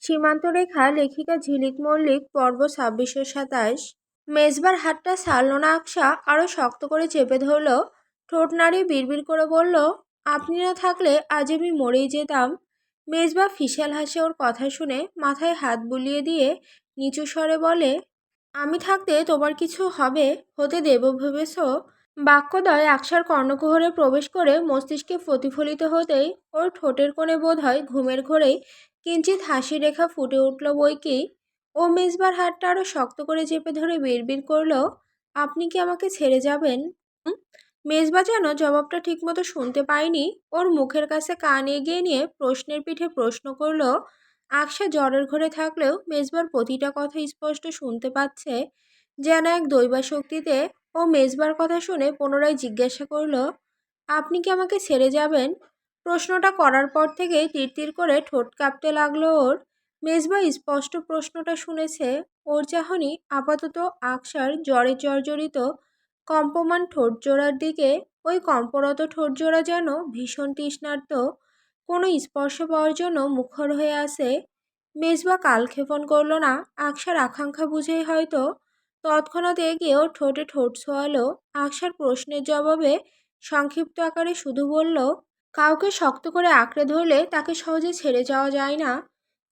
সীমান্তরেখা লেখিকা ঝিলিক মল্লিক পর্ব ২৬২৭। মেজবার হাতটা ছাড়ল না আকশা, আরো শক্ত করে চেপে ধরল। ঠোঁট নাড়িয়ে বিড়বিড় করে বলল, আপনি না থাকলে আজ আমি মরেই যেতাম। মেজবা ফিসাল হাসে ওর কথা শুনে, মাথায় হাত বুলিয়ে দিয়ে নিচু স্বরে বলে, আমি থাকতে তোমার কিছু হবে, হতে দেব ভেবেছ? বাক্যদয় আকশার কর্ণকুহরে প্রবেশ করে মস্তিষ্কে প্রতিফলিত হতেই ওর ঠোঁটের কোণে বোধ হয় ঘুমের ঘোরেই কিঞ্চিৎ হাসি রেখা ফুটে উঠল বই কি। ও মেজবার হাতটা আরো শক্ত করে চেপে ধরে বিড়বিড় করল, আপনি কি আমাকে ছেড়ে যাবেন? হুম? মেজবা যেন জবাবটা ঠিকমতো শুনতে পায়নি, ওর মুখের কাছে কান এগিয়ে নিয়ে প্রশ্নের পিঠে প্রশ্ন করল। আকশা জ্বরের ঘরে থাকলেও মেজবার প্রতিটা কথা স্পষ্ট শুনতে পাচ্ছে, যেন এক দৈবা শক্তিতে। ও মেজবার কথা শুনে পুনরায় জিজ্ঞাসা করল, আপনি কি আমাকে ছেড়ে যাবেন? প্রশ্নটা করার পর থেকেই তিরতির করে ঠোঁট কাঁপতে লাগলো ওর। মেজবা স্পষ্ট প্রশ্নটা শুনেছে, ওর চাহনি আপাতত আকশার জ্বরে জর্জরিত কম্পমান ঠোঁটজোড়ার দিকে। ওই কম্পরত ঠোঁটজোড়া যেন ভীষণ তৃষ্ণার্ত, কোনো স্পর্শ পাওয়ার জন্য মুখর হয়ে আছে। মেজবা কালক্ষেপণ করল না, আকশার আকাঙ্ক্ষা বুঝেই হয়তো। তৎক্ষণাৎ এগিয়ে ওর ঠোঁটে ঠোঁট ছোঁয়ালো। আকশার প্রশ্নের জবাবে সংক্ষিপ্ত আকারে শুধু বলল, কাউকে শক্ত করে আঁকড়ে ধরলে তাকে সহজে ছেড়ে যাওয়া যায় না।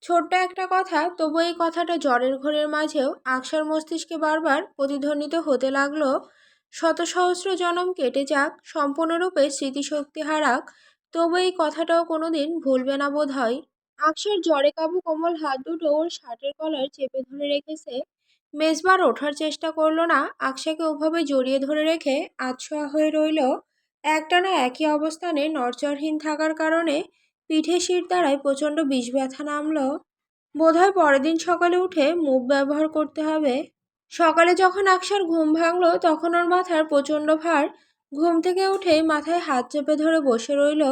ছোট্ট একটা কথা, তবু এই কথাটা জ্বরের ঘোরের মাঝেও আকশার মস্তিষ্কে বারবার প্রতিধ্বনিত হতে লাগলো। শত সহস্র জনম কেটে যাক, সম্পূর্ণরূপে স্মৃতিশক্তি হারাক, তবু এই কথাটাও কোনোদিন ভুলবে না বোধ হয়। আকশার জ্বরে কাবু কোমল হাত দুটো ওর শার্টের কলার চেপে ধরে রেখেছে। মেজবার ওঠার চেষ্টা করলো না, আকশাকে ওভাবে জড়িয়ে ধরে রেখে আধশোয়া হয়ে রইল। একটানা একই অবস্থানে নড়চড়হীন থাকার কারণে পিঠে শিরদাঁড়ায় প্রচণ্ড বিষ ব্যথা নামল। বোধহয় পরের দিন সকালে উঠে মুভ ব্যবহার করতে হবে। সকালে যখন আকশার ঘুম ভাঙল তখন ওর মাথার প্রচণ্ড ভার। ঘুম থেকে উঠেই মাথায় হাত চেপে ধরে বসে রইল।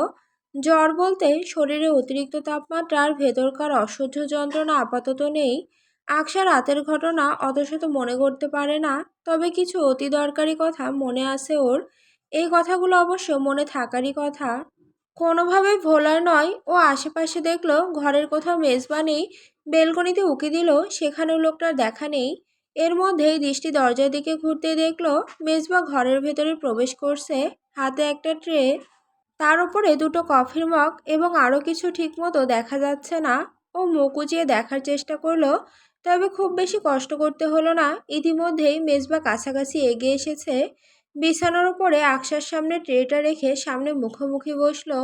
জ্বর বলতে শরীরে অতিরিক্ত তাপমাত্রা আর ভেতরকার অসহ্য যন্ত্রণা আপাতত নেই। আকশা রাতের ঘটনা অত শত মনে করতে পারে না, তবে কিছু অতি দরকারি কথা মনে আছে ওর। এই কথাগুলো অবশ্য মনে থাকারই কথা। কোনোভাবে ভোলার নয়। ও আশেপাশে দেখলো ঘরের কোথাও মেজবা নেই। বেলকনিতে উকি দিল, সেখানেও লোকটার দেখা নেই। এর মধ্যেই দৃষ্টি দরজার দিকে ঘুরতে দেখলো মেজবা ঘরের ভেতরে প্রবেশ করছে, হাতে একটা ট্রে, তার উপরে দুটো কফির মগ এবং আরও কিছু ঠিকমতো দেখা যাচ্ছে না। ও মুখ উঁচিয়ে দেখার চেষ্টা করলো, তবে খুব বেশি কষ্ট করতে হলো না। ইতিমধ্যেই মেজবা কাছাকাছি এগিয়ে এসেছে। বিছানার উপরে আকশার সামনে ট্রেটা রেখে সামনে মুখোমুখি বসলো।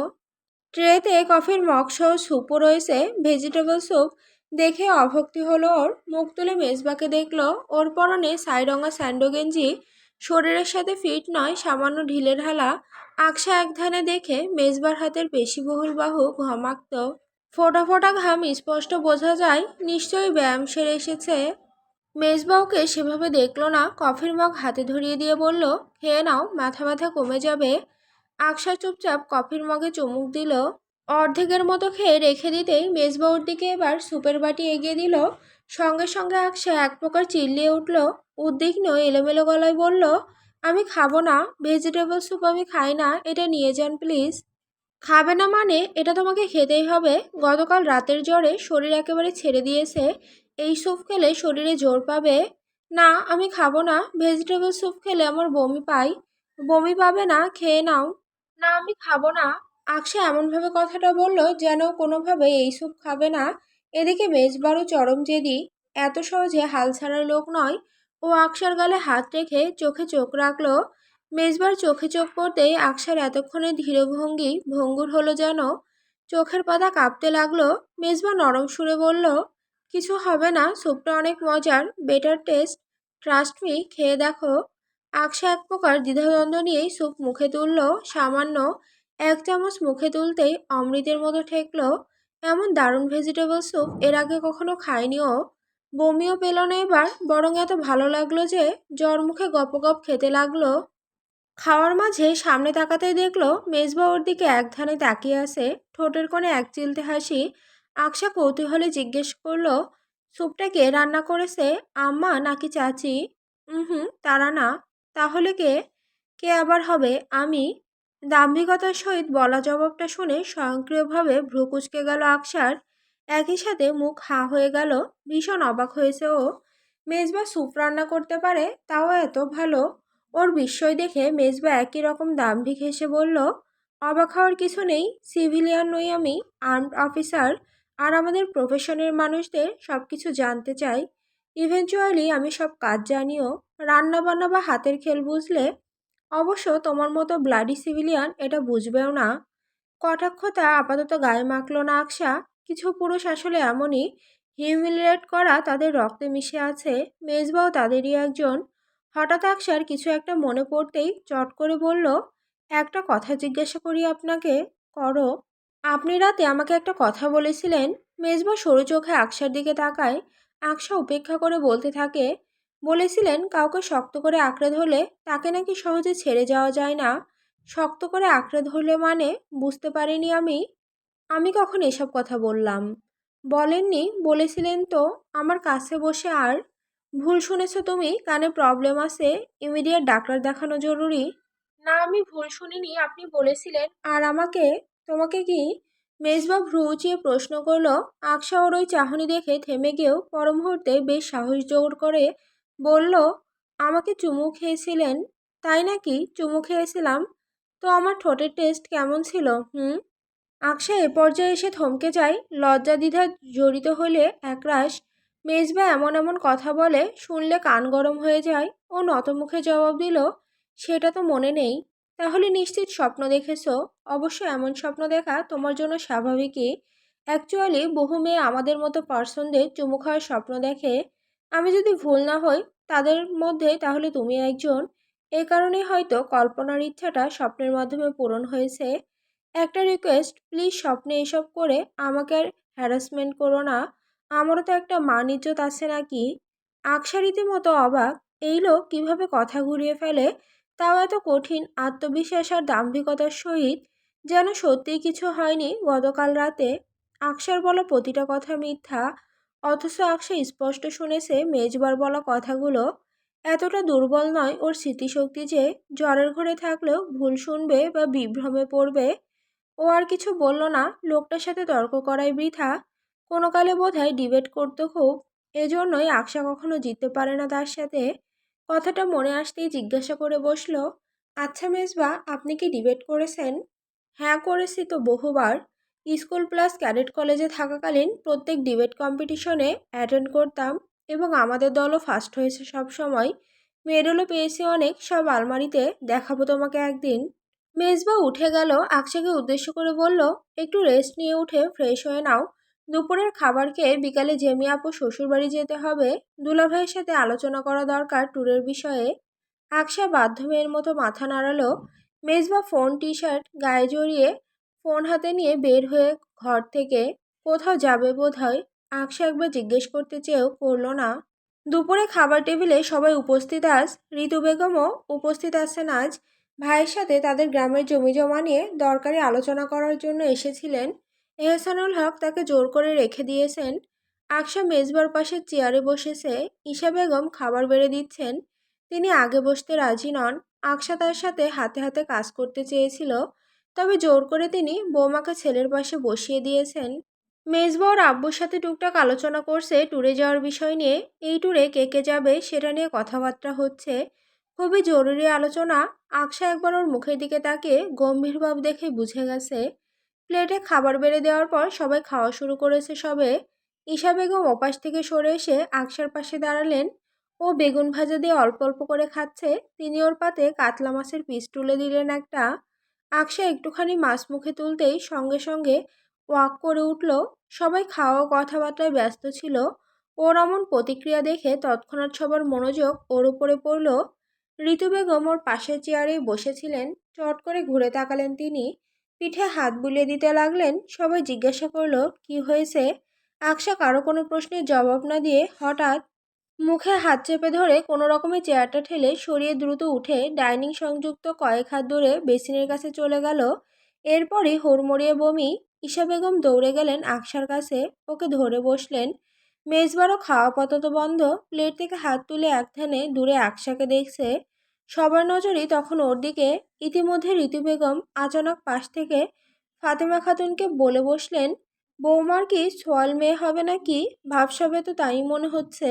ট্রেতে কফির মগ সহ স্যুপও রয়েছে, ভেজিটেবল স্যুপ। দেখে অভক্তি হলো ওর। মুখ তুলে মেজবাকে দেখলো, ওর পরনে ছাইরঙা স্যান্ডো গেঞ্জি, শরীরের সাথে ফিট নয়, সামান্য ঢিলেঢালা। আকশা এক ধ্যানে দেখে মেজবার হাতের পেশিবহুল বাহু ঘমাক্ত, ফোঁটা ফোঁটা ঘাম স্পষ্ট বোঝা যায়, নিশ্চয়ই ব্যায়াম সেরে এসেছে। মেজবা ওকে সেভাবে দেখলো না, কফির মগ হাতে ধরিয়ে দিয়ে বলল, খেয়ে নাও, মাথা ব্যথা কমে যাবে। আকশা চুপচাপ কফির মগে চুমুক দিল। অর্ধেকের মতো খেয়ে রেখে দিতেই মেজবা ওর দিকে এবার স্যুপের বাটি এগিয়ে দিল। সঙ্গে সঙ্গে আকশা এক প্রকার চিল্লিয়ে উঠল, উদ্বিগ্ন এলোমেলো গলায় বলল, আমি খাবো না, ভেজিটেবল স্যুপ আমি খাই না, এটা নিয়ে যান প্লিজ। খাবে না মানে? এটা তোমাকে খেতেই হবে। গতকাল রাতের জ্বরে শরীর একেবারে ছেড়ে দিয়েছে, এই স্যুপ খেলে শরীরে জোর পাবে। না, আমি খাবো না, ভেজিটেবল স্যুপ খেলে আমার বমি পাই। বমি পাবে না, খেয়ে নাও। না, আমি খাবো না। আকশা এমনভাবে কথাটা বলল যেন কোনোভাবে এই স্যুপ খাবে না। এদিকে মেজবারও চরম জেদি, এত সহজে হাল ছাড়ার লোক নয়। ও আকশার গালে হাত রেখে চোখে চোখ রাখলো। মেজবার চোখে চোখ পড়তেই আকশার এতক্ষণে ধীরভঙ্গি ভঙ্গুর হলো যেন। চোখের পাতা কাঁপতে লাগলো। মেজবা নরম সুরে বলল, কিছু হবে না, স্যুপটা অনেক মজার, বেটার টেস্ট, ট্রাস্ট মি, খেয়ে দেখো। আকশা এক প্রকার দ্বিধাদ্বন্দ্ব নিয়েই স্যুপ মুখে তুলল। সামান্য এক চামচ মুখে তুলতেই অমৃতের মতো ঠেকল। এমন দারুণ ভেজিটেবল স্যুপ এর আগে কখনো খায়নি ও। বমিও পেল না এবার, বরং এত ভালো লাগলো যে জ্বর মুখে গপগপ খেতে লাগলো। খাওয়ার মাঝে সামনে তাকাতেই দেখলো মেজবা ওর দিকে এক ধ্যানে তাকিয়ে আছে, ঠোঁটের কোণে এক চিলতে হাসি। আকশা কৌতূহলে জিজ্ঞেস করলো, স্যুপটা কে রান্না করেছে, আম্মা নাকি চাচি? হুম, তারা না। তাহলে কে? কে আবার হবে? আমি। দাম্ভিকতার সহিত বলা জবাবটা শুনে স্বয়ংক্রিয়ভাবে ভ্রু কুঁচকে গেল আকশার। একই সাথে মুখ হাঁ হয়ে গেল। ভীষণ অবাক হয়েছে ও। মেজবা স্যুপ রান্না করতে পারে, তাও এত ভালো। ওর বিস্ময় দেখে মেজবা একই রকম দাম্ভিক হেসে বলল, অবাক হওয়ার কিছু নেই, সিভিলিয়ান নই আমি, আর্মড অফিসার। আর আমাদের প্রফেশনের মানুষদের সব কিছু জানতে চাই। ইভেনচুয়ালি আমি সব কাজ জানিও, রান্না বান্না বা হাতের খেল বুঝলে। অবশ্য তোমার মতো ব্লাডি সিভিলিয়ান এটা বুঝবেও না। কটাক্ষতা আপাতত গায়ে মাখল না আকশা। কিছু পুরুষ আসলে এমনই, হিউমিলিয়েট করা তাদের রক্তে মিশে আছে। মেজবাও তাদেরই একজন। হঠাৎ আকশার কিছু একটা মনে পড়তেই চট করে বলল, একটা কথা জিজ্ঞাসা করি আপনাকে। করো। আপনি রাতে আমাকে একটা কথা বলেছিলেন। মেজবা সরু চোখে আকশার দিকে তাকায়। আকশা উপেক্ষা করে বলতে থাকে, বলেছিলেন কাউকে শক্ত করে আঁকড়ে ধরলে তাকে নাকি সহজে ছেড়ে যাওয়া যায় না। শক্ত করে আঁকড়ে ধরলে মানে? বুঝতে পারিনি আমি। আমি কখন এসব কথা বললাম? বলেননি। বলেছিলেন তো আমার কাছে বসে। আর ভুল শুনেছ তুমি, কানে প্রবলেম আছে, ইমিডিয়েট ডাক্তার দেখানো জরুরি। না, আমি ভুল শুনিনি, আপনি বলেছিলেন। আর আমাকে? তোমাকে কি? মেজবা ভ্রু উঁচিয়ে প্রশ্ন করল। আকশা ওর ওই চাহনি দেখে থেমে গিয়েও পর মুহূর্তে বেশ সাহস জোর করে বলল, আমাকে চুমু খেয়েছিলেন। তাই নাকি? চুমু খেয়েছিলাম। তো আমার ঠোঁটের টেস্ট কেমন ছিল? হুম। আকশা এ পর্যায়ে এসে থমকে যায়। লজ্জা দ্বিধা জড়িত হলে একরাশ। মেজবা এমন এমন কথা বলে, শুনলে কান গরম হয়ে যায়। ও নতমুখে জবাব দিল, সেটা তো মনে নেই। তাহলে নিশ্চিত স্বপ্ন দেখেছ। অবশ্য এমন স্বপ্ন দেখা তোমার জন্য স্বাভাবিকই। অ্যাকচুয়ালি বহু মেয়ে আমাদের মতো পার্সনদের চুমু খাওয়ার স্বপ্ন দেখে। আমি যদি ভুল না হই তাদের মধ্যে, তাহলে তুমি একজন। এই কারণেই হয়তো কল্পনার ইচ্ছাটা স্বপ্নের মাধ্যমে পূরণ হয়েছে। একটা রিকোয়েস্ট, প্লিজ স্বপ্নে এসব করে আমাকে আর হ্যারাসমেন্ট করো না। আমারও তো একটা মান ইজ্জত আছে নাকি? আকশা রীতিমতো অবাক। এই লোক কীভাবে কথা ঘুরিয়ে ফেলে, তাও এত কঠিন আত্মবিশ্বাস আর দাম্ভিকতার সহিত, যেন সত্যিই কিছু হয়নি গতকাল রাতে। আকশার বলা প্রতিটা কথা মিথ্যা, অথচ আকশা স্পষ্ট শুনেছে মেজবার বলা কথাগুলো। এতটা দুর্বল নয় ওর স্মৃতিশক্তি যে জ্বরের ঘরে থাকলেও ভুল শুনবে বা বিভ্রমে পড়বে। ও আর কিছু বলল না। লোকটার সাথে তর্ক করাই বৃথা। কোনো কালে বোধহয় ডিবেট করতো খুব। এজন্যই আকশা কখনো জিততে পারে না তার সাথে। কথাটা মনে আসতেই জিজ্ঞাসা করে বসলো, আচ্ছা মেজবা, আপনি কি ডিবেট করেছেন? হ্যাঁ, করেছি তো বহুবার। স্কুল প্লাস ক্যাডেট কলেজে থাকাকালীন প্রত্যেক ডিবেট কম্পিটিশনে অ্যাটেন্ড করতাম, এবং আমাদের দলও ফার্স্ট হয়েছে সব সময়। মেডেলও পেয়েছি অনেক, সব আলমারিতে, দেখাবো তোমাকে একদিন। মেজবা উঠে গেল। আকশাকে উদ্দেশ্য করে বলল, একটু রেস্ট নিয়ে উঠে ফ্রেশ হয়ে নাও। দুপুরের খাবার খেয়ে বিকালে জেমি আপু শ্বশুরবাড়ি যেতে হবে। দুলাভাইয়ের সাথে আলোচনা করা দরকার ট্যুরের বিষয়ে। আকশা বাধ্য মেয়ের মতো মাথা নাড়ালো। মেজবা ফোন টি শার্ট গায়ে জড়িয়ে ফোন হাতে নিয়ে বের হয়ে ঘর থেকে কোথাও যাবে বোধ হয়। আকশা একবার জিজ্ঞেস করতে চেয়েও করল না। দুপুরে খাবার টেবিলে সবাই উপস্থিত আজ। ঋতু বেগমও উপস্থিত আছেন আজ। ভাইয়ের সাথে তাদের গ্রামের জমিজমা নিয়ে দরকারি আলোচনা করার জন্য এসেছিলেন। এহসানুল হক তাকে জোর করে রেখে দিয়েছেন। আকশা মেজবার পাশে চেয়ারে বসেছে। ঈশা বেগম খাবার বেড়ে দিচ্ছেন। তিনি আগে বসতে রাজি নন। আকশা তার সাথে হাতে হাতে কাজ করতে চেয়েছিল, তবে জোর করে তিনি বৌমাকে ছেলের পাশে বসিয়ে দিয়েছেন। মেজবা ওর আব্বুর সাথে টুকটাক আলোচনা করছে ট্যুরে যাওয়ার বিষয় নিয়ে। এই ট্যুরে কে কে যাবে সেটা নিয়ে কথাবার্তা হচ্ছে। খুবই জরুরি আলোচনা। আকশা একবার ওর মুখের দিকে তাকিয়ে গম্ভীর ভাব দেখে বুঝে গেছে। প্লেটে খাবার বেড়ে দেওয়ার পর সবাই খাওয়া শুরু করেছে সবে। ঈশা বেগম ওপাশ থেকে সরে এসে আকশার পাশে দাঁড়ালেন। ও বেগুন ভাজা দিয়ে অল্প অল্প করে খাচ্ছে। তিনি ওর পাতে কাতলা মাছের পিস তুলে দিলেন একটা। আকশা একটুখানি মাছ মুখে তুলতেই সঙ্গে সঙ্গে ওয়াক করে উঠল। সবাই খাওয়া ও কথাবার্তায় ব্যস্ত ছিল। ওর এমন প্রতিক্রিয়া দেখে তৎক্ষণাৎ সবার মনোযোগ ওর উপরে পড়ল। ঋতু বেগম ওর পাশের চেয়ারেই বসেছিলেন। চট করে ঘুরে তাকালেন তিনি। পিঠে হাত বুলিয়ে দিতে লাগলেন। সবাই জিজ্ঞাসা করলো, কি হয়েছে? আকশা কারো কোনো প্রশ্নের জবাব না দিয়ে হঠাৎ মুখে হাত চেপে ধরে কোনো রকমে চেয়ারটা ঠেলে সরিয়ে দ্রুত উঠে ডাইনিং সংযুক্ত কয়েক হাত দূরে বেসিনের কাছে চলে গেল। এরপরই হুড়মুড়িয়ে বমি। ঈশা বেগম দৌড়ে গেলেন আকশার কাছে, ওকে ধরে বসলেন। মেজবারও খাওয়া আপাতত বন্ধ। প্লেট থেকে হাত তুলে এক ধ্যানে দূরে আকশাকে দেখছে। সবার নজরই তখন ওর দিকে। ইতিমধ্যে ঋতু বেগম আচানক পাশ থেকে ফাতেমা খাতুনকে বলে বসলেন, বৌমার কি সোয়াল মেয়ে হবে নাকি? ভাবসাবে তো তাই মনে হচ্ছে।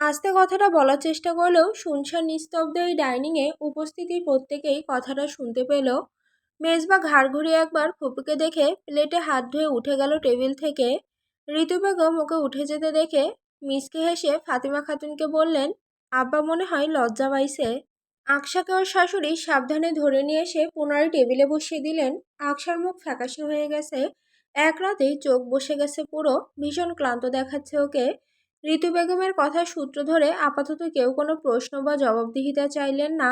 আস্তে কথাটা বলার চেষ্টা করলেও শুনশান নিস্তব্ধ ওই ডাইনিংয়ে উপস্থিতি প্রত্যেকেই কথাটা শুনতে পেল। মেজবা ঘাড় ঘুরিয়ে একবার ফুপুকে দেখে প্লেটে হাত ধুয়ে উঠে গেল টেবিল থেকে। ঋতু বেগম ওকে উঠে যেতে দেখে মিসকে হেসে ফাতিমা খাতুনকে বললেন, আব্বা মনে হয় লজ্জা পাইছে। আকশাকে ওর শাশুড়ি সাবধানে ধরে নিয়ে এসে পুনরায় টেবিলে বসিয়ে দিলেন। আকশার মুখ ফ্যাকাশে হয়ে গেছে, এক রাতেই চোখ বসে গেছে পুরো, ভীষণ ক্লান্ত দেখাচ্ছে ওকে। ঋতু বেগমের কথার সূত্র ধরে আপাতত কেউ কোনো প্রশ্ন বা জবাবদিহিতা চাইলেন না।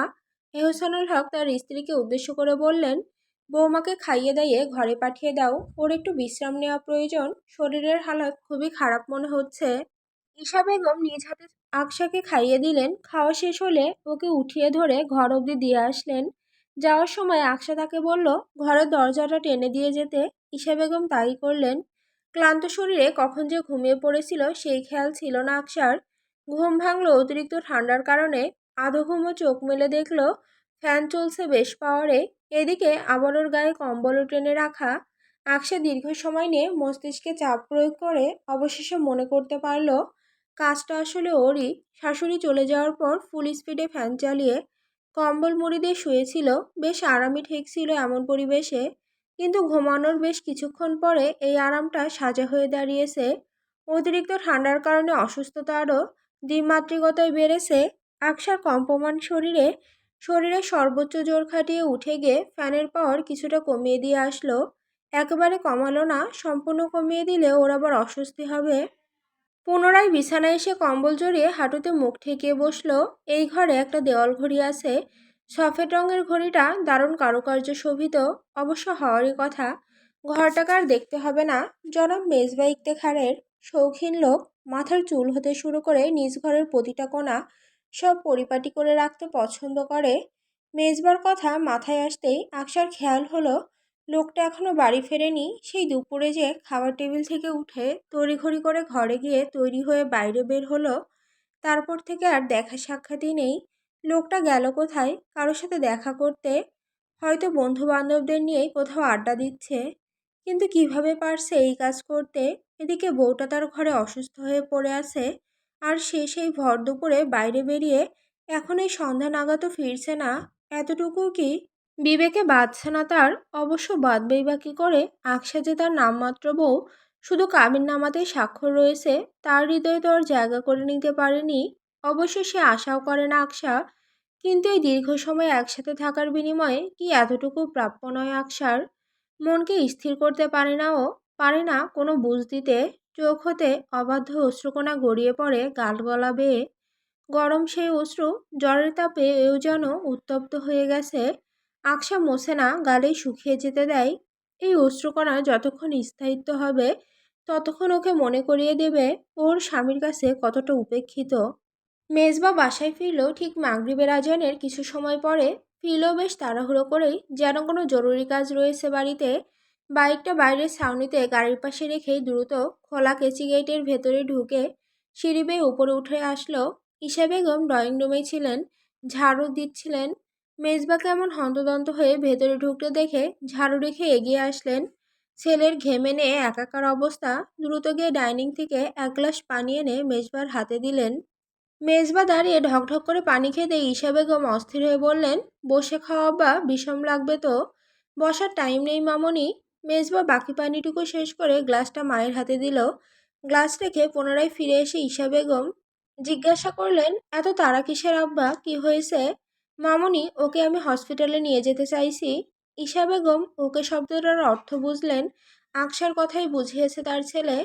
এহসানুল হক তার স্ত্রীকে উদ্দেশ্য করে বললেন, বৌমাকে খাইয়ে দাইয়ে ঘরে পাঠিয়ে দাও, ওর একটু বিশ্রাম নেওয়া প্রয়োজন, শরীরের হালত খুবই খারাপ মনে হচ্ছে। ঈশা বেগম নিজ হাতে আকশাকে খাইয়ে দিলেন। খাওয়া শেষ হলে ওকে উঠিয়ে ধরে ঘর অবধি দিয়ে আসলেন। যাওয়ার সময় আকশা তাকে বলল ঘরের দরজাটা টেনে দিয়ে যেতে। ঈশা বেগম তাই করলেন। ক্লান্ত শরীরে কখন যে ঘুমিয়ে পড়েছিল সেই খেয়াল ছিল না আকশার। ঘুম ভাঙল অতিরিক্ত ঠান্ডার কারণে। আধো ঘুমো চোখ মেলে দেখল ফ্যান চলছে বেশ পাওয়ারে। এদিকে আবার ওর গায়ে কম্বলও টেনে রাখা। আকশা দীর্ঘ সময় নিয়ে মস্তিষ্কে চাপ প্রয়োগ করে অবশেষে মনে করতে পারল কাজটা আসলে ওরই। শাশুড়ি চলে যাওয়ার পর ফুল স্পিডে ফ্যান চালিয়ে কম্বল মুড়ি দিয়ে শুয়েছিল। বেশ আরামই ঠেকছিল এমন পরিবেশে। কিন্তু ঘুমানোর বেশ কিছুক্ষণ পরে এই আরামটা সাজা হয়ে দাঁড়িয়েছে। অতিরিক্ত ঠান্ডার কারণে অসুস্থতা আরও দ্বিমাত্রিকতায় বেড়েছে। আকশার কম্পমান শরীরে শরীরে সর্বোচ্চ জোর খাটিয়ে উঠে গিয়ে ফ্যানের পাওয়ার কিছুটা কমিয়ে দিয়ে আসলো। একেবারে কমালো না, সম্পূর্ণ কমিয়ে দিলে ওর আবার অস্বস্তি হবে। পুনরায় বিছানায় এসে কম্বল জড়িয়ে হাঁটুতে মুখ ঠেকিয়ে বসলো। এই ঘরে একটা দেওয়াল ঘড়ি আছে। সফেদ রঙের ঘড়িটা দারুণ কারুকার্য শোভিত। অবশ্য হওয়ারই কথা। ঘরটাকে আর দেখতে হবে না। জনাব মেজবা ইফতেখারের শৌখিন লোক। মাথার চুল হতে শুরু করে নিজ ঘরের প্রতিটা কোণা সব পরিপাটি করে রাখতে পছন্দ করে। মেজবার কথা মাথায় আসতেই আকশার খেয়াল হলো লোকটা এখনো বাড়ি ফেরেনি। সেই দুপুরে যে খাবার টেবিল থেকে উঠে তড়িঘড়ি করে ঘরে গিয়ে তৈরি হয়ে বাইরে বের হলো, তারপর থেকে আর দেখা সাক্ষাৎই নেই। লোকটা গেল কোথায়? কারোর সাথে দেখা করতে, হয়তো বন্ধু বান্ধবদের নিয়েই কোথাও আড্ডা দিচ্ছে। কিন্তু কিভাবে পারছে এই কাজ করতে? এদিকে বউটা তার ঘরে অসুস্থ হয়ে পড়ে আছে, আর সে সেই ভর দুপুরে বাইরে বেরিয়ে এখন এই সন্ধ্যা নাগাদও ফিরছে না। এতটুকু কি বিবেকে বাধছে না তার? অবশ্য বাঁধবেই বা কী করে? আকশা যে তার নামমাত্র বউ, শুধু কাবিননামাতেই স্বাক্ষর রয়েছে, তার হৃদয়ে তো আর জায়গা করে নিতে পারেনি। অবশ্য সে আশাও করে না আকশা। কিন্তু এই দীর্ঘ সময় একসাথে থাকার বিনিময়ে কি এতটুকু প্রাপ্য নয় আকশার? মনকে স্থির করতে পারে না ও, পারে না কোনো বুঝ দিতে। চোখ হতে অবাধ্য অশ্রুকণা গড়িয়ে পড়ে গাল গলা বেয়ে। গরম সেই অশ্রু জ্বরের তাপে এও যেন উত্তপ্ত হয়ে গেছে। আকশা মোছে না, গালেই শুকিয়ে যেতে দেয়। এই অশ্রুকণা যতক্ষণ স্থায়িত্ব হবে ততক্ষণ ওকে মনে করিয়ে দেবে ওর স্বামীর কাছে কতটা উপেক্ষিত। মেজবা বাসায় ফিরল ঠিক মাগরিবের আজানের কিছু সময় পরে। ফিরলেও বেশ তাড়াহুড়ো করেই, যেন কোনো জরুরি কাজ রয়েছে বাড়িতে। বাইকটা বাইরের ছাউনিতে গাড়ির পাশে রেখেই দ্রুত খোলা কেচি গেটের ভেতরে ঢুকে সিঁড়ি বেয়ে উপরে উঠে আসলো। ঈশা বেগম ড্রয়িং রুমেই ছিলেন, ঝাড়ু দিচ্ছিলেন। মেজবা কেমন হন্তদন্ত হয়ে ভেতরে ঢুকতে দেখে ঝাড়ু রেখে এগিয়ে আসলেন। ছেলের ঘেমে নিয়ে একাকার অবস্থা। দ্রুত গিয়ে ডাইনিং থেকে এক গ্লাস পানি এনে মেজবার হাতে দিলেন। মেজবা দাঁড়িয়ে ঢকঢক করে পানি খেতে ঈশা বেগম অস্থির হয়ে বললেন, বসে খাওয়া বা বিষম লাগবে তো। বসার টাইম নেই মামনি। মেজবা বাকি পানিটুকু শেষ করে গ্লাসটা মায়ের হাতে দিল। গ্লাস রেখে পুনরায় ফিরে এসে ঈশা বেগম জিজ্ঞাসা করলেন, এত তাড়া কিসের আব্বা, কি হয়েছে? মামনি, ওকে আমি হসপিটালে নিয়ে যেতে চাইছি। ঈশা বেগম ওকে শব্দটার অর্থ বুঝলেন। আকশার কথাই বুঝিয়েছে তার ছেলে।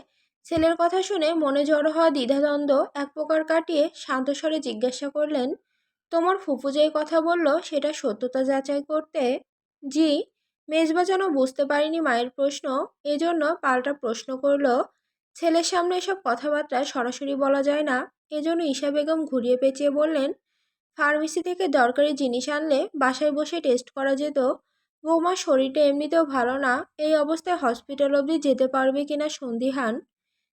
ছেলের কথা শুনে মনে জড়ো হওয়া দ্বিধাদ্বন্দ্ব এক প্রকার কাটিয়ে শান্ত স্বরে জিজ্ঞাসা করলেন, তোমার ফুফু যেই কথা বলল সেটা সত্যতা যাচাই করতে? জি। মেজবা যেন বুঝতে পারিনি মায়ের প্রশ্ন, এজন্য পাল্টা প্রশ্ন করল। ছেলের সামনে এসব কথাবার্তা সরাসরি বলা যায় না, এজন্য ঈশা বেগম ঘুরিয়ে পেঁচিয়ে বললেন, ফার্মেসি থেকে দরকারি জিনিস আনলে বাসায় বসে টেস্ট করা যেত। বৌমার শরীরটা এমনিতেও ভালো না, এই অবস্থায় হসপিটাল অবধি যেতে পারবে কিনা সন্দিহান।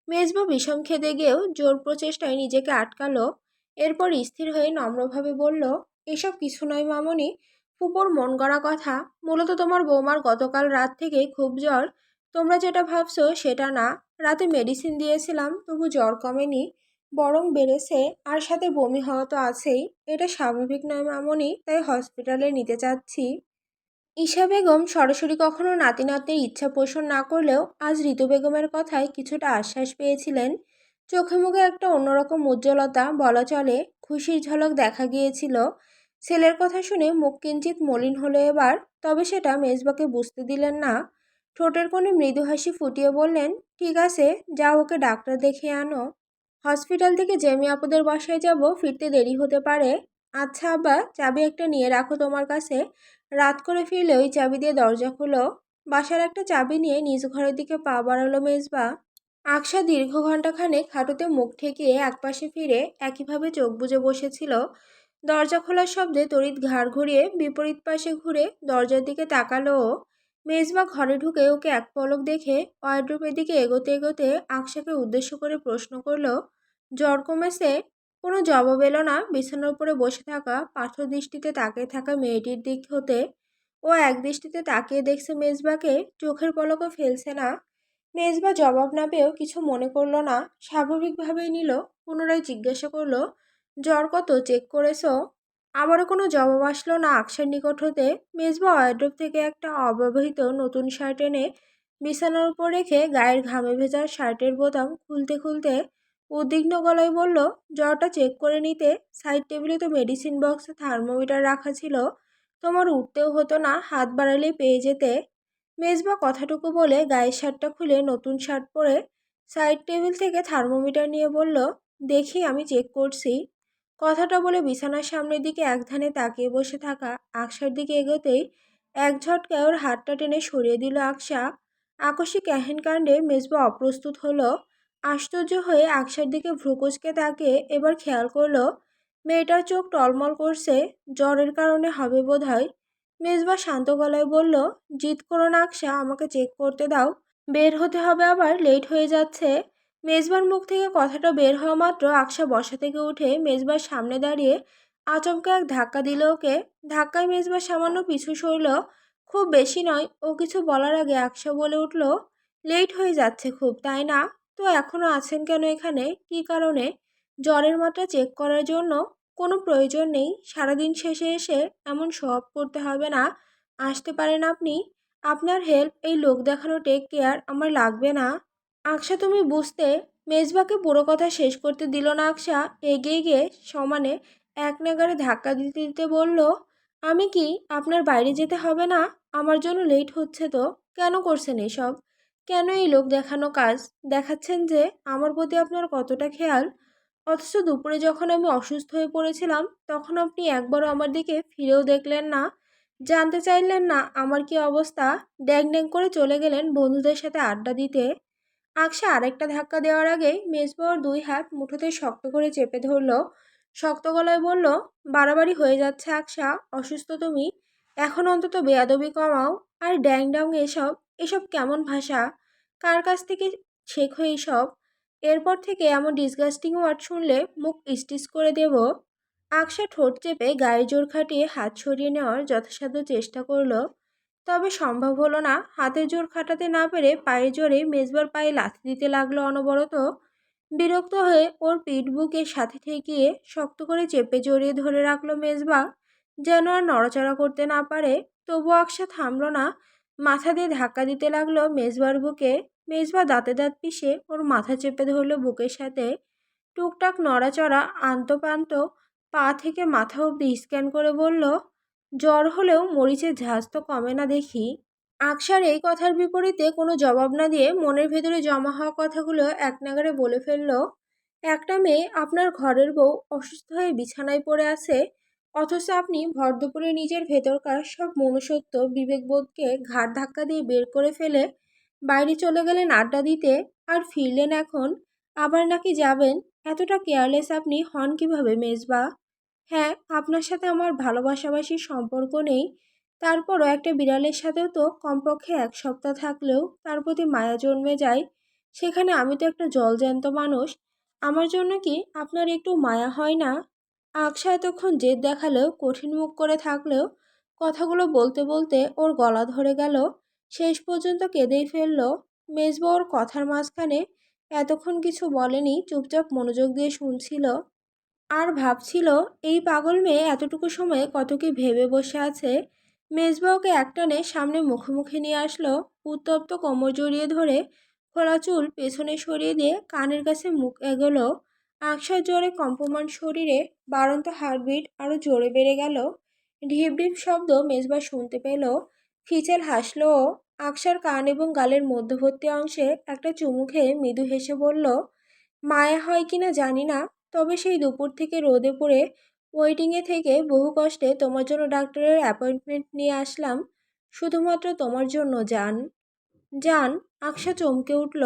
মেজবা বিষম খেতে গিয়েও জোর প্রচেষ্টায় নিজেকে আটকালো। এরপর স্থির হয়ে নম্রভাবে বলল, এসব কিছু নয় মামনি, ফুপোর মন গড়া কথা। মূলত তোমার বৌমার গতকাল রাত থেকেই খুব জ্বর। তোমরা যেটা ভাবছো সেটা না। রাতে মেডিসিন দিয়েছিলাম, তবু জ্বর কমেনি, বরং বেড়েছে। আর সাথে বমি হওয়া তো আছেই। এটা স্বাভাবিক নয় মামনি, তাই হসপিটালে নিতে চাচ্ছি। ঈশা বেগম সরাসরি কখনো নাতি নাতনির ইচ্ছা পোষণ না করলেও আজ ঋতু বেগমের কথায় কিছুটা আশ্বাস পেয়েছিলেন। চোখে মুখে একটা অন্যরকম উজ্জ্বলতা, বলা চলে খুশির ঝলক দেখা গিয়েছিল। ছেলের কথা শুনে মুখ কিঞ্চিত মলিন হলো এবার, তবে সেটা মেজবাকে বুঝতে দিলেন না। ঠোঁটের কোণে মৃদু হাসি ফুটিয়ে বললেন, ঠিক আছে, যাও ওকে ডাক্তার দেখিয়ে আনো। হসপিটাল থেকে জেমি আপুদের বাসায় যাব, ফিরতে দেরি হতে পারে। আচ্ছা আব্বা, চাবি একটা নিয়ে রাখো তোমার কাছে। রাত করে ফিরলে ওই চাবি দিয়ে দরজা খুলো। বাসার একটা চাবি নিয়ে নিজ ঘরের দিকে পা বাড়ালো মেজবা। আকশা দীর্ঘ ঘণ্টাখানেক হাঁটুতে মুখ ঠেকিয়ে একপাশে ফিরে একইভাবে চোখ বুজে বসেছিল। দরজা খোলার শব্দে তড়িৎ ঘাড় ঘুরিয়ে বিপরীত পাশে ঘুরে দরজার দিকে তাকালো ও। মেজবা ঘরে ঢুকে ওকে এক পলক দেখে ওয়ার্ড্রোবের দিকে এগোতে এগোতে আকশাকে উদ্দেশ্য করে প্রশ্ন করলো, জ্বর কমেছে? কোনো জবাব এলো না বিছানার উপরে বসে থাকা পাথর দৃষ্টিতে তাকিয়ে থাকা মেয়েটির দিক হতে। ও এক দৃষ্টিতে তাকিয়ে দেখছে মেজবাকে, চোখের পলকও ফেলছে না। মেজবা জবাব না পেয়েও কিছু মনে করলো না, স্বাভাবিকভাবেই নিল। পুনরায় জিজ্ঞাসা করলো, জ্বর কত চেক করেছো? আবারও কোনো জবাব আসলো না আকশার নিকট হতে। মেজবা ওয়ার্ড্রোব থেকে একটা অব্যবহৃত নতুন শার্ট এনে বিছানার উপর রেখে গায়ের ঘামে ভেজা শার্টের বোতাম খুলতে খুলতে উদ্বিগ্ন গলায় বলল, জ্বরটা চেক করে নিতে সাইড টেবিলে তো মেডিসিন বক্সে থার্মোমিটার রাখা ছিল। তোমার উঠতেও হতো না, হাত বাড়ালেই পেয়ে যেতে। মেজবা কথাটুকু বলে গায়ের শার্টটা খুলে নতুন শার্ট পরে সাইড টেবিল থেকে থার্মোমিটার নিয়ে বলল, দেখি আমি চেক করছি। কথাটা বলে বিছানার সামনের দিকে একধানে তাকিয়ে বসে থাকা আকশার দিকে এগোতেই এক ঝটকায় ওর হাতটা টেনে সরিয়ে দিল আকশা। আকস্মিক এহেন কাণ্ডে মেজবা অপ্রস্তুত হলো। আশ্চর্য হয়ে আকশার দিকে ভ্রুকুচকে তাকিয়ে এবার খেয়াল করলো মেয়েটার চোখ টলমল করছে। জ্বরের কারণে হবে বোধহয়। মেজবা শান্ত গলায় বলল, জিদ করো না আকশা, আমাকে চেক করতে দাও। বের হতে হবে, আবার লেট হয়ে যাচ্ছে। মেজবার মুখ থেকে কথাটা বের হওয়া মাত্র আকশা বসা থেকে উঠে মেজবার সামনে দাঁড়িয়ে আচমকা এক ধাক্কা দিল ওকে। ধাক্কায় মেজবা সামান্য পিছু সরল, খুব বেশি নয়। ও কিছু বলার আগে আকশা বলে উঠল, লেট হয়ে যাচ্ছে খুব, তাই না? তো এখনো আছেন কেন এখানে? কী কারণে? জ্বরের মাত্রা চেক করার জন্য? কোনো প্রয়োজন নেই, সারাদিন শেষে এসে এমন শো অফ করতে হবে না। আসতে পারেন আপনি। আপনার হেল্প, এই লোক দেখানো টেক কেয়ার আমার লাগবে না। আকশা তুমি বুঝতে। মেজবাকে পুরো কথা শেষ করতে দিল না আকশা। এগিয়ে গিয়ে সমানে এক নাগাড়ে ধাক্কা দিতে দিতে বলল, আমি কি আপনার বাইরে যেতে হবে না? আমার জন্য লেট হচ্ছে তো। কেন করছেন এসব? কেন এই লোক দেখানো কাজ দেখাচ্ছেন যে আমার প্রতি আপনার কতটা খেয়াল? অথচ দুপুরে যখন আমি অসুস্থ হয়ে পড়েছিলাম তখন আপনি একবারও আমার দিকে ফিরেও দেখলেন না, জানতে চাইলেন না আমার কি অবস্থা। ড্যাং ড্যাং করে চলে গেলেন বন্ধুদের সাথে আড্ডা দিতে। আকশা আরেকটা ধাক্কা দেওয়ার আগেই মেজবা ওর দুই হাত মুঠোতে শক্ত করে চেপে ধরল। শক্ত গলায় বলল, বাড়াবাড়ি হয়ে যাচ্ছে আকশা, অসুস্থ তুমি। এখন অন্তত বেয়াদবি কমাও। আর ড্যাং ড্যাং এসব, এসব কেমন ভাষা? কার কাছ থেকে শেখো এইসব? এরপর থেকে এমন ডিসগাস্টিং ওয়ার্ড শুনলে মুখ স্টিচ করে দেব। আকশা ঠোঁট চেপে গায়ের জোর খাটিয়ে হাত সরিয়ে নেওয়ার যথাসাধ্য চেষ্টা করলো, তবে সম্ভব হলো না। হাতের জোর খাটাতে না পেরে পায়ের জোরে মেজবার পায়ে লাথি দিতে লাগলো অনবরত। বিরক্ত হয়ে ওর পিঠ বুকের সাথে ঠেকিয়ে শক্ত করে চেপে জড়িয়ে ধরে রাখলো মেজবা, যেন আর নড়াচড়া করতে না পারে। তবু আকশা থামলো না, মাথা দিয়ে ধাক্কা দিতে লাগলো মেজবার বুকে। মেজবা দাঁতে দাঁত পিষে ওর মাথা চেপে ধরলো বুকের সাথে। টুকটাক নড়াচড়া আন্তপান্ত পা থেকে মাথা অবধি স্ক্যান করে বলল, জ্বর হলেও মরিচের ঝাঁজ তো কমে না দেখি। আকশার এই কথার বিপরীতে কোনো জবাব না দিয়ে মনের ভেতরে জমা হওয়া কথাগুলো একনাগাড়ে বলে ফেলল, একটা মেয়ে আপনার ঘরের বউ অসুস্থ হয়ে বিছানায় পড়ে আছে, অথচ আপনি ভর দুপুরে নিজের ভেতরকার সব মনুষ্যত্ব বিবেকবোধকে ঘাড় ধাক্কা দিয়ে বের করে ফেলে বাইরে চলে গেলেন আড্ডা দিতে। আর ফিরলেন এখন, আবার নাকি যাবেন। এতটা কেয়ারলেস আপনি হন কিভাবে মেজবা? হ্যাঁ, আপনার সাথে আমার ভালোবাসাবাসির সম্পর্ক নেই, তারপরও একটা বিড়ালের সাথেও তো কমপক্ষে 1 সপ্তাহ থাকলেও তার প্রতি মায়া জন্মে যায়। সেখানে আমি তো একটা জলজ্যান্ত মানুষ। আমার জন্য কি আপনার একটু মায়া হয় না? আকশা এতক্ষণ জেদ দেখালেও কঠিন মুখ করে থাকলেও কথাগুলো বলতে বলতে ওর গলা ধরে গেল। শেষ পর্যন্ত কেঁদেই ফেলল। মেজবাউর কথার মাঝখানে এতক্ষণ কিছু বলেনি, চুপচাপ মনোযোগ দিয়ে শুনছিল আর ভাবছিল এই পাগল মেয়ে এতটুকু সময়ে কত কি ভেবে বসে আছে। মেজবাউকে একটানে সামনে মুখোমুখি নিয়ে আসলো, উত্তপ্ত কোমর জড়িয়ে ধরে খোলা চুল পেছনে সরিয়ে দিয়ে কানের কাছে মুখ এগোলো। আকশার জোরে কম্পমান শরীরে বাড়ন্ত হার্টবিট আরো জোরে বেড়ে গেল। ঢিপ ঢিপ শব্দ মেজবা শুনতে পেল। ফিচেল হাসলো ও। আকশার কান এবং গালের মধ্যবর্তী অংশে একটা চুমু খেয়ে মৃদু হেসে বলল, মায়া হয় কিনা জানি না, তবে সেই দুপুর থেকে রোদে পড়ে ওয়েটিংয়ে থেকে বহু কষ্টে তোমার জন্য ডাক্তারের অ্যাপয়েন্টমেন্ট নিয়ে আসলাম। শুধুমাত্র তোমার জন্য জান। জান। আকশা চমকে উঠল।